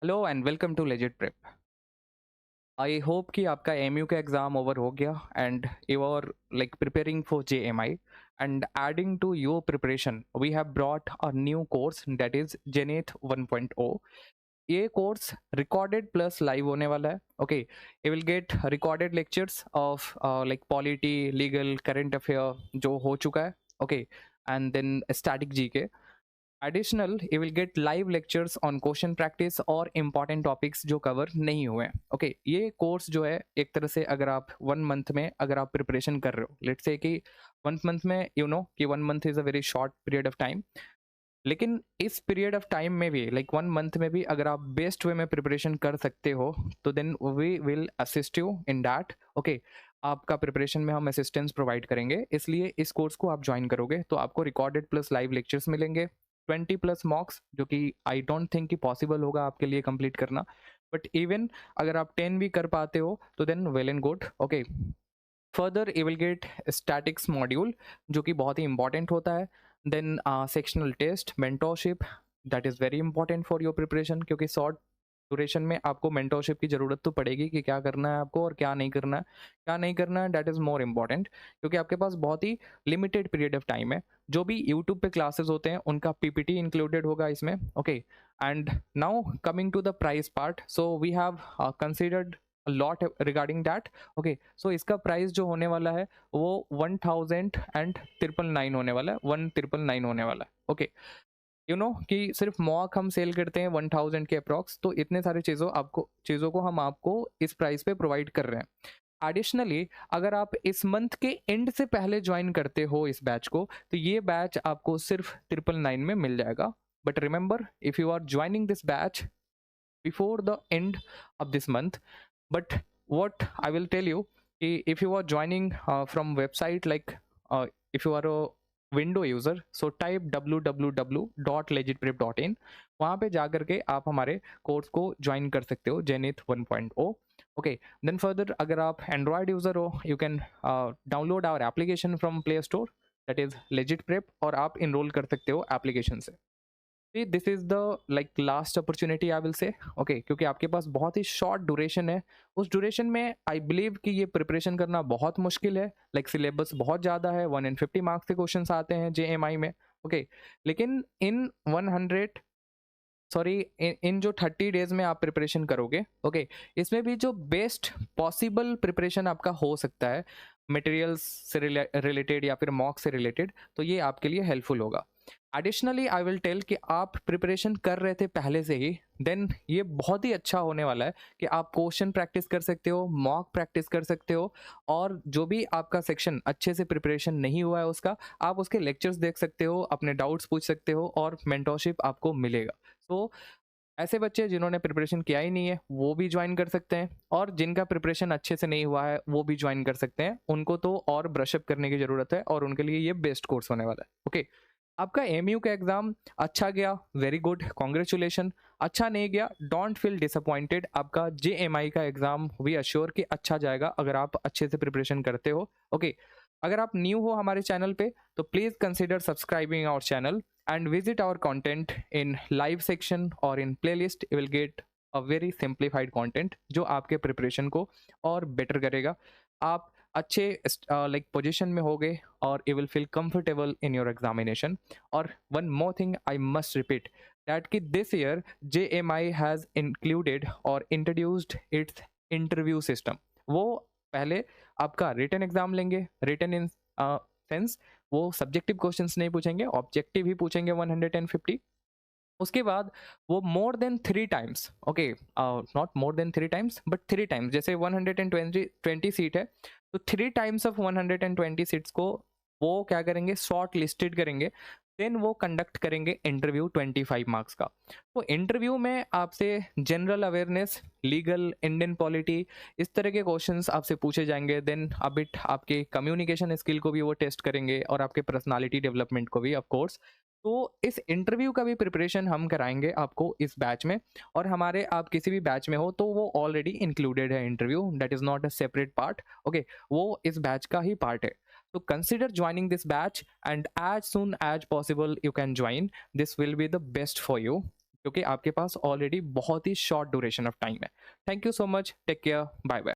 Hello and welcome to Legit Prep. I hope कि आपका AMU का एग्ज़ाम ओवर हो गया and you are like preparing for JMI and adding to your preparation we have brought a new course that is Zenith 1.0। ये course recorded plus live होने वाला है। Okay, you will get recorded lectures of like polity, legal, current affair जो हो चुका है। Okay, and then static GK. Additional you will gate live lectures on question practice और important topics जो cover नहीं हुए हैं। ओके, ये कोर्स जो है एक तरह से अगर आप 1 मंथ में अगर आप प्रिपरेशन कर रहे हो, लेट्स से कि 1 मंथ में कि 1 month is a very short period of time, लेकिन इस पीरियड ऑफ टाइम में भी लाइक 1 मंथ में भी अगर आप बेस्ट वे में प्रिपरेशन कर सकते हो तो then we will assist you in that. Okay, आपका प्रिपरेशन में हम असिस्टेंस प्रोवाइड करेंगे, इसलिए इस कोर्स को आप ज्वाइन करोगे तो आपको रिकॉर्डेड प्लस लाइव लेक्चर्स मिलेंगे, 20+ मॉक्स, जो कि आई डोंट थिंक कि पॉसिबल होगा आपके लिए कंप्लीट करना, बट इवन अगर आप 10 भी कर पाते हो तो then well and good. Okay, further you will get statics module जो कि बहुत ही इंपॉर्टेंट होता है, then sectional test, mentorship, that is very important for your preparation, क्योंकि शॉर्ट ड्यूरेशन में आपको मेंटोरशिप की ज़रूरत तो पड़ेगी कि क्या करना है आपको और क्या नहीं करना है। क्या नहीं करना है दैट इज़ मोर इम्पॉर्टेंट, क्योंकि आपके पास बहुत ही लिमिटेड पीरियड ऑफ टाइम है। जो भी यूट्यूब पे क्लासेस होते हैं उनका पीपीटी इंक्लूडेड होगा इसमें। Okay, and now coming to the price part, so we have considered lot regarding that. Okay, so इसका प्राइस जो होने वाला है वो 1000 and 999 होने वाला है, 1999 होने वाला है। ओके, यू नो कि सिर्फ मॉक हम सेल करते हैं 1000 के अप्रॉक्स, तो इतने सारे चीज़ों को हम आपको इस प्राइस पे प्रोवाइड कर रहे हैं। एडिशनली अगर आप इस मंथ के एंड से पहले ज्वाइन करते हो इस बैच को तो ये बैच आपको सिर्फ 999 में मिल जाएगा। But remember, if you are joining this batch before the end of this month, but what I will tell you, if you are joining from website like if you are a window user, so type www.legitprep.in, वहाँ पे जा करके आप हमारे course को join कर सकते हो जेनिथ 1.0। ओके, देन फर्दर अगर आप एंड्रॉयड यूज़र हो you can download our application from Play Store, that is Legit Prep, और आप इनरोल कर सकते हो एप्लीकेशन से। This is the like last opportunity I will say. Okay, क्योंकि आपके पास बहुत ही शॉर्ट ड्यूरेशन है, उस ड्यूरेशन में आई बिलीव कि ये प्रिपरेशन करना बहुत मुश्किल है। लाइक सिलेबस बहुत ज़्यादा है, 150 मार्क्स के क्वेश्चन आते हैं जेएमआई में। ओके, लेकिन इन 100 सॉरी इन जो 30 डेज में आप प्रिपरेशन करोगे, ओके, इसमें भी जो बेस्ट पॉसिबल प्रिपरेशन आपका हो सकता है मटेरियल्स से रिलेटेड या फिर मॉक से रिलेटेड, तो ये आपके लिए हेल्पफुल होगा। एडिशनली आई विल टेल कि आप प्रिपरेशन कर रहे थे पहले से ही, देन ये बहुत ही अच्छा होने वाला है कि आप क्वेश्चन प्रैक्टिस कर सकते हो, मॉक प्रैक्टिस कर सकते हो, और जो भी आपका सेक्शन अच्छे से प्रिपरेशन नहीं हुआ है उसका, आप उसके लेक्चर्स देख सकते हो, अपने डाउट्स पूछ सकते हो और मेंटोरशिप आपको मिलेगा। तो ऐसे बच्चे जिन्होंने प्रिपरेशन किया ही नहीं है वो भी ज्वाइन कर सकते हैं, और जिनका प्रिपरेशन अच्छे से नहीं हुआ है वो भी ज्वाइन कर सकते हैं। उनको तो और ब्रशअप करने की ज़रूरत है और उनके लिए ये बेस्ट कोर्स होने वाला है। ओके, आपका एमयू का एग्ज़ाम अच्छा गया, वेरी गुड, कॉन्ग्रेचुलेशन। अच्छा नहीं गया, डोंट फील डिसअपॉइंटेड, आपका जेएमआई का एग्ज़ाम वी अश्योर कि अच्छा जाएगा अगर आप अच्छे से प्रिपरेशन करते हो। ओके, अगर आप न्यू हो हमारे चैनल पे तो please consider subscribing our channel and visit our content in live section or in playlist. You will get a very simplified content जो आपके प्रिपरेशन को और बेटर करेगा। आप अच्छे लाइक पोजीशन में होगे और you will feel comfortable in your examination. और one more thing I must repeat that कि this year JMI has included और इंट्रोड्यूस्ड इट्स इंटरव्यू सिस्टम। वो पहले आपका रिटन एग्जाम लेंगे, रिटन इन सेंस वो सब्जेक्टिव क्वेश्चंस नहीं पूछेंगे, ऑब्जेक्टिव ही पूछेंगे 150। उसके बाद वो more than 3 times, okay, not more than 3 times but 3 times, जैसे 120 सीट है तो 3 टाइम्स ऑफ 120 सीट्स को वो क्या करेंगे, शॉर्ट लिस्टेड करेंगे, देन वो कंडक्ट करेंगे इंटरव्यू 25 मार्क्स का। तो इंटरव्यू में आपसे general awareness, legal, Indian polity, इस तरह के क्वेश्चंस आपसे पूछे जाएंगे। देन अबिट आपके कम्युनिकेशन स्किल को भी वो टेस्ट करेंगे और आपके पर्सनालिटी डेवलपमेंट को भी ऑफ कोर्स। तो इस इंटरव्यू का भी प्रिपरेशन हम कराएंगे आपको इस बैच में, और हमारे आप किसी भी बैच में हो तो वो ऑलरेडी इंक्लूडेड है interview, that is not a separate part. Okay, वो इस बैच का ही पार्ट है। तो consider joining this batch and as soon as possible you can join, this will be the best for you. क्योंकि आपके पास ऑलरेडी बहुत ही शॉर्ट ड्यूरेशन ऑफ टाइम है। Thank you so much, take care, bye bye.